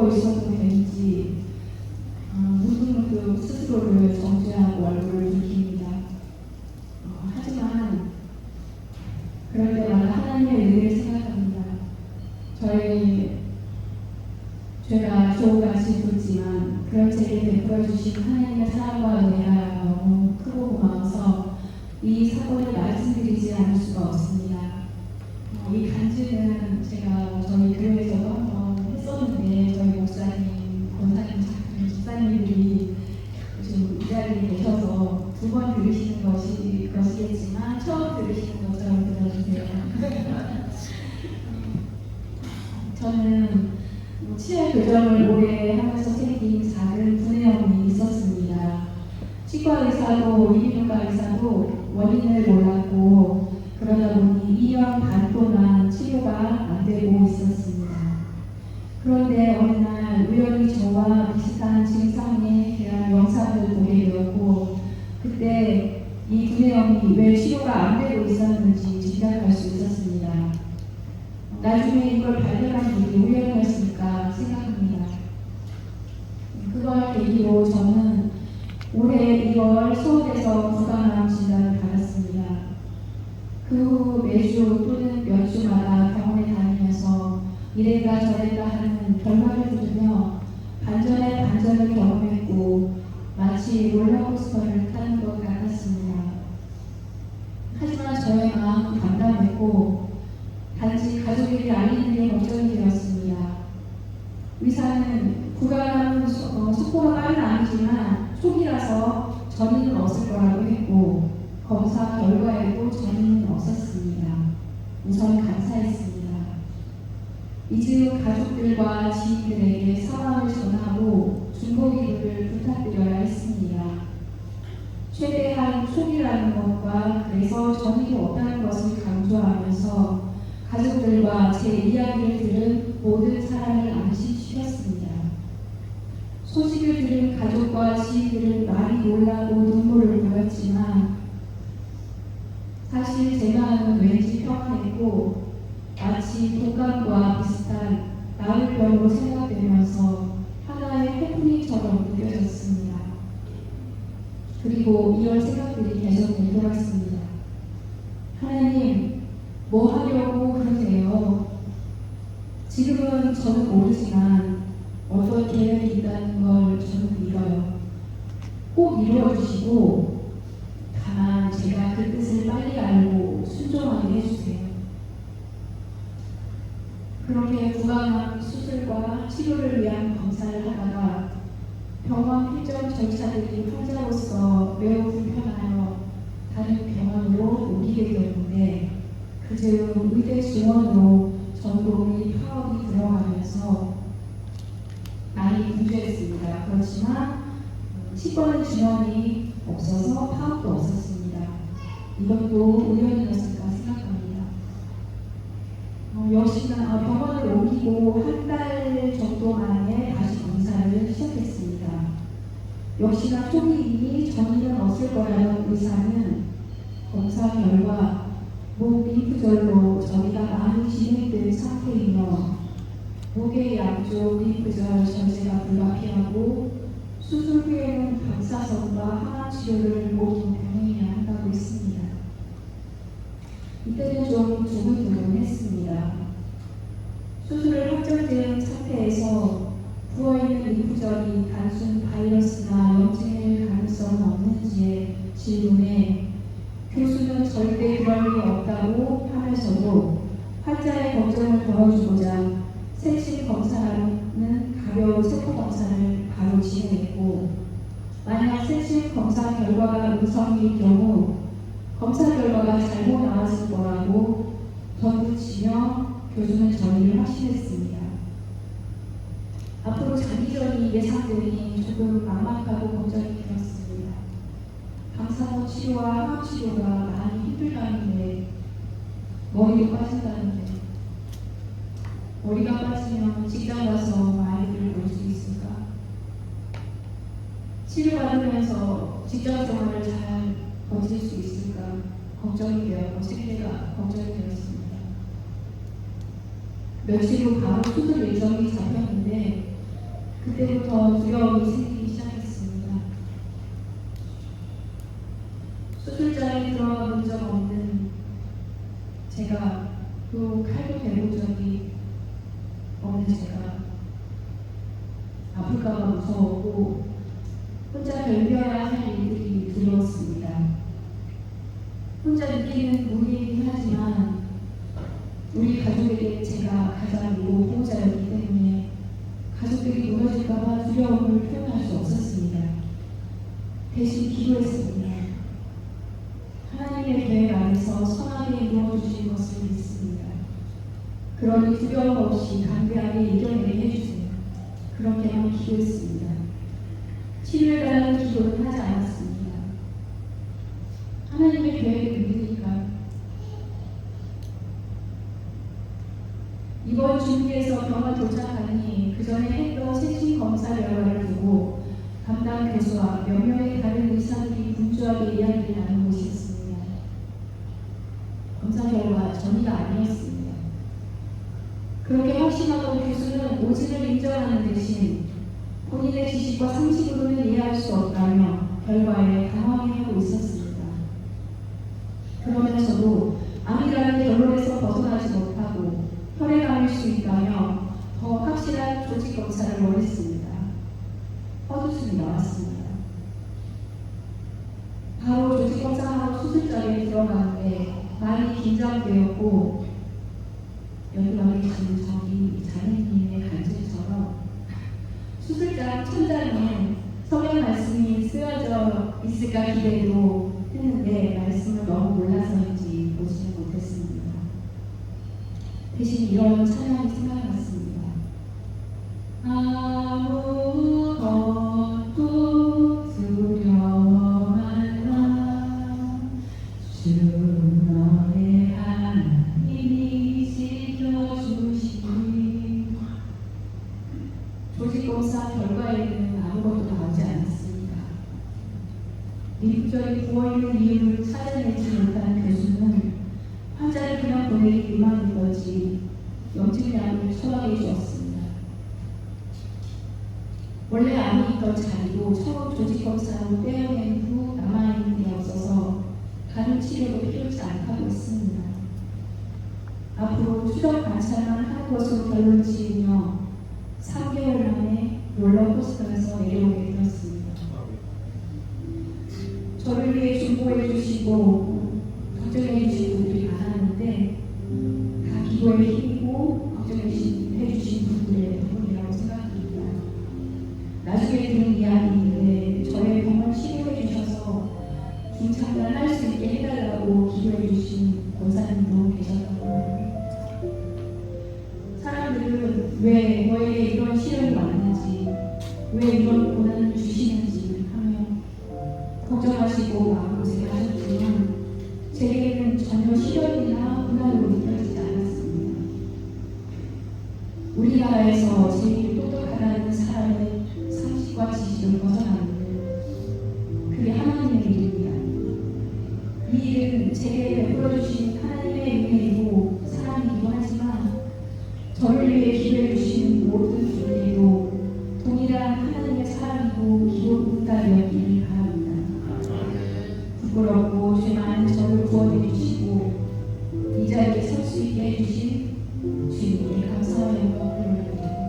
누워 있어도 되는지 문득문득 스스로를 정죄하고 얼굴을 붉힙니다. 하지만 그럴 때마다 하나님의 은혜를 생각합니다. 저의 죄가 조금같이 굵지만 그런 제게 베풀어 주신 하나님의 사랑과 은혜가 너무 크고 고마워서 이 사건을 말씀드리지 않을 수가 없습니다. 이 간증은 제가 저희 교회에서도 한번 했었는데 저희 목사님, 권사님, 집사님들이 지금 이 자리에 계셔서 두 번 들으시는 것이겠지만 처음 들으시는 것처럼 들어주세요. 저는 치아 교정을 오래 하면서 생긴 작은 분해염이 있었습니다. 치과 의사도 이비인후과 의사도 원인을 몰랐고 그러다 보니 2년 반 동안 치료가 안 되고 있었습니다. 그런데 어느 날 우연히 저와 비슷한 증상에 대한 영상을 보게 되었고 그때 이 분해염이 왜 치료가 안 되고 있었는지 짐작할 수 있었습니다. 나중에 이걸 발견한 일이 우연이었을까 생각합니다. 그걸 계기로 저는 올해 2월 서울에서 부강암 진단을 받았습니다. 그 후 매주 또는 몇 주마다 병원에 다니면서 이래가 저래가 하는 결과를 들으며 반전에 반전을 경험했고 마치 롤러코스터를 타는 것 같았습니다. 하지만 저의 마음은 담담했고 단지 가족에게 알리는 게 걱정이 되었습니다. 의사는 부강암은 속도가 빠른 암이지만 초기라서 전이는 없을 거라고 했고 검사 결과에도 전이는 없었습니다. 우선 감사했습니다. 이즈음 가족들과 지인들에게 사과를 전하고 중보기도를 부탁드려야 했습니다. 최대한 초기라는 것과 그래서 전이도 없다는 것을 강조하면서 가족들과 제 이야기를 들은 모든 사람을 안심시켰습니다. 소식을 들은 가족과 지인들은 많이 놀라고 눈물을 보였지만 사실 제 마음은 왠지 평안했고 마치 독감과 비슷한 나을병으로 생각되면서 하나의 해프닝처럼 느껴졌습니다. 그리고 이런 생각들이 계속 들어왔습니다. 하나님, 뭐 하려고 그러세요? 지금은 저는 모르지만 어떤 계획이 있다는 걸 저는 믿어요. 꼭 이루어주시고 다만 제가 그 뜻을 빨리 알고 순종하게 해주세요. 그렇게 부강암 수술과 치료를 위한 검사를 하다가 병원 필정 절차들이 환자로서 매우 불편하여 다른 병원으로 옮기게 되었는데 그즈음 의대 증원으로 전공의 파업이 들어가면서 많이 분주했습니다. 그렇지만 치과는 증원이 없어서 파업도 없었습니다. 이것도 우연이었을까 생각합니다. 역시나 병원을 옮기고 한 달 정도 만에 다시 검사를 시작했습니다. 역시나 초기이니 전이는 없을 거라는 의사는 검사 결과 목 림프절로 전이가 많이 진행된 상태이며 목의 양쪽 림프절 전체가 불가피하고 수술 후에는 방사선과 항암 치료를 모두 병행해야 한다고 했습니다. 이때는 좀 두근두근했습니다. 수술을 확정된 상태에서 부어있는 림프절이 단순 바이러스나 염증일 가능성은 없는지의 질문에 교수는 절대 그럴 리 없다고 하면서도 환자의 걱정을 덜어주고자 생실 검사라는 가벼운 세포 검사를 바로 진행했고 만약 생실 검사 결과가 음성일 경우 검사 결과가 잘못 나왔을 거라고 덧붙이며 교수는 전이를 확신했습니다. 앞으로 장기전이 예상되니 조금 막막하고 걱정이 되었습니다. 방사선 치료와 항암 치료가 많이 힘들다는데 머리도 빠진다는데 머리가 빠지면 직장 가서 아이들을 볼 수 있을까? 치료받으면서 직장 생활을 잘 버틸 수 있을까? 걱정이 되었고 생계가 걱정이 되었습니다. 며칠 후 바로 수술 일정이 잡혔는데 그때부터 두려움이 생기기 시작했습니다. 수술장에 들어가 본 적 없는 제가, 또 칼도 대본 적이 없는 제가 아플까봐 무서웠고 혼자 견뎌야 할 일들이 두려웠습니다. 혼자 느끼는 무리이긴 하지만 우리 가족에게 제가 가장 이고 보호자였기 때문에 가족들이 무너질까봐 두려움을 표현할 수 없었습니다. 대신 기도했습니다. 하나님의 계획 안에서 선하게 이루어주신 것을 믿습니다. 그러니 두려움 없이 담대하게 이겨내게 해주세요. 그렇게만 기도했습니다. 치료에 관한 기도는 하지 않았습니다. 하나님의 계획을 믿으니까. 이번 준비에서 병원 도착하니 그 전에 했던 세신 검사 결과를 두고 담당 교수와 몇 명의 다른 의사들이 분주하게 이야기를 나누고 있었습니다. 검사 결과 전이가 아니었습니다. 그렇게 확신하던 교수는 오진을 인정하는 대신 본인의 지식과 상식으로는 이해할 수 없다며 결과에 당황해하고 있었습니다. 그러면서도 암이라는 결론에서 벗어나지 못하고 혈액암일 수 있다며 더 확실한 조직 검사를 원했습니다. 헛웃음이 나왔습니다. 바로 조직 검사하러 수술장에 들어가는데 많이 긴장되었고 여기 와 계신 저기 자매님의 간증처럼 수술장 천장에 성경 말씀이 쓰여져 있을까 기대도 했는데 말씀을 너무 몰라서인지 보지는 못했습니다. 대신 이런 찬양이 생각났습니다. 아무것도 두려워하지 마. 주 너의 하나님이 지켜주시니. 조직검사 결과에는 아무것도 나오지 않았습니다. 미국적인 부어있는 이유를 찾아내지 못한 교수는 환자를 그냥 보내기 미만인 거지 염증약을 처방해 주었습니다. 원래 암이 있던 자리도 처음 조직검사로 떼어낸 후 남아있는 게 없어서 다른 치료도 필요치 않다고 했습니다. 앞으로 추적 관찰만 하는 것으로 결론 지으며 3개월 만에 롤러코스터에서 내려오게 되었습니다. 저를 위해 중보해 주시고 걱정해 주신 분들이 많았는데 다 기도의 힘이고 걱정해 주신 분들의 덕분이라고 생각합니다. 나중에 들은 이야기인데 저의 병을 치료해 주셔서 중창단 할 수 있게 해달라고 기도해 주신 권사님도 계셨다고 합니다. 사람들은 왜 너에게 이런 시련이 왔는지, 왜 이런 고난을 주시는지 하며 걱정하시고 마음고생하셨지만 제게는 전혀 시련이나 고난으로 느껴지지 않았습니다. 우리나라에서 제일 똑똑하다는 사람의 상식과 지식을 벗어나는 그게 하나님의 일입니다. 이 일은 제게 베풀어 주신 하나님의 은혜이고 사랑이기도 하지만 저를 위해 기도해 주신 모든 분들도 동일한 하나님의 사랑이고 기도 응답이었기를 바랍니다. 부끄럽고 죄 많은 저를 구원해 주시고 이 자리에 설 수 있게 해주신 주님께 감사의 영광을 올려드립니다.